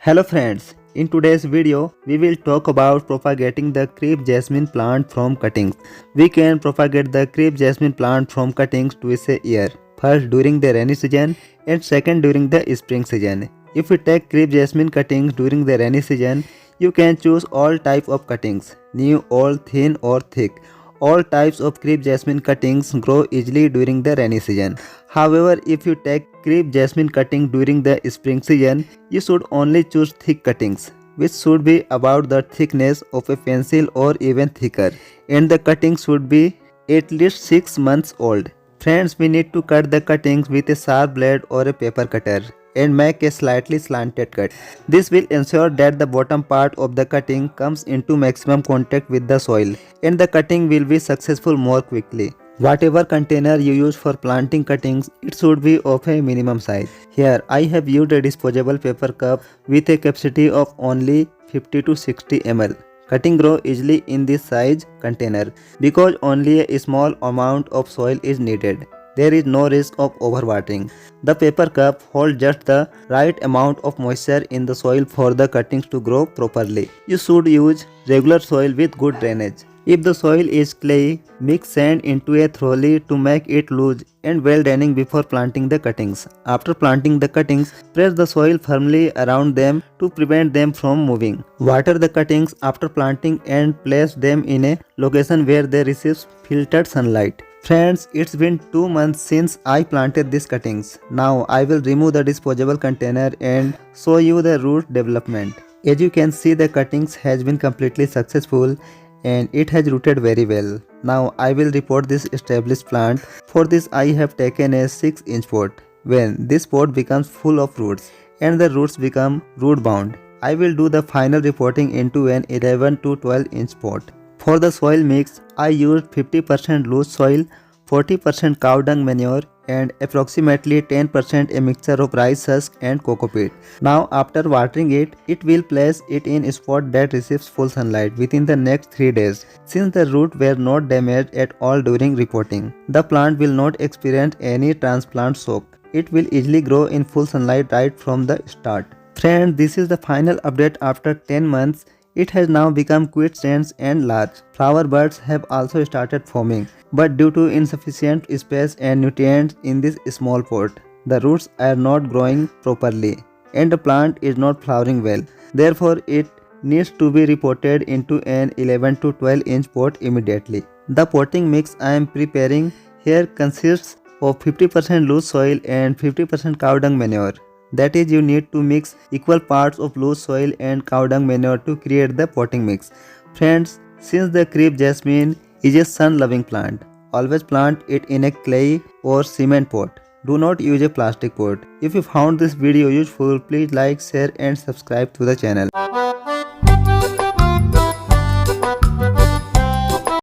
Hello friends, in today's video we will talk about propagating the crepe jasmine plant from cuttings. We can propagate the crepe jasmine plant from cuttings twice a year, first during the rainy season and second during the spring season. If we take crepe jasmine cuttings during the rainy season, you can choose all types of cuttings, new, old, thin or thick. All types of crepe jasmine cuttings grow easily during the rainy season. However, if you take crepe jasmine cutting during the spring season, you should only choose thick cuttings, which should be about the thickness of a pencil or even thicker, and the cutting should be at least 6 months old. Friends, we need to cut the cuttings with a sharp blade or a paper cutter and make a slightly slanted cut. This will ensure that the bottom part of the cutting comes into maximum contact with the soil and the cutting will be successful more quickly. Whatever container you use for planting cuttings, it should be of a minimum size. Here I have used a disposable paper cup with a capacity of only 50 to 60 ml. Cutting grow easily in this size container because only a small amount of soil is needed. There is no risk of overwatering. The paper cup holds just the right amount of moisture in the soil for the cuttings to grow properly. You should use regular soil with good drainage. If the soil is clay, mix sand into a thoroughly to make it loose and well draining before planting the cuttings. After planting the cuttings, press the soil firmly around them to prevent them from moving. Water the cuttings after planting and place them in a location where they receive filtered sunlight. Friends, it's been 2 months since I planted these cuttings. Now I will remove the disposable container and show you the root development. As you can see, the cuttings has been completely successful and it has rooted very well. Now I will report this established plant. For this I have taken a 6-inch pot. When this pot becomes full of roots and the roots become root bound, I will do the final repotting into an 11 to 12-inch pot. For the soil mix, I used 50% loose soil, 40% cow dung manure and approximately 10% a mixture of rice husk and coco peat. Now after watering it, it will place it in a spot that receives full sunlight within the next 3 days. Since the roots were not damaged at all during repotting, the plant will not experience any transplant shock. It will easily grow in full sunlight right from the start. Friends, this is the final update after 10 months. It has now become quite dense and large. Flower buds have also started forming, but due to insufficient space and nutrients in this small pot, the roots are not growing properly and the plant is not flowering well. Therefore, it needs to be repotted into an 11 to 12-inch pot immediately. The potting mix I am preparing here consists of 50% loose soil and 50% cow dung manure. That is, you need to mix equal parts of loose soil and cow dung manure to create the potting mix. Friends, since the crepe jasmine is a sun-loving plant, always plant it in a clay or cement pot. Do not use a plastic pot. If you found this video useful, please like, share and subscribe to the channel.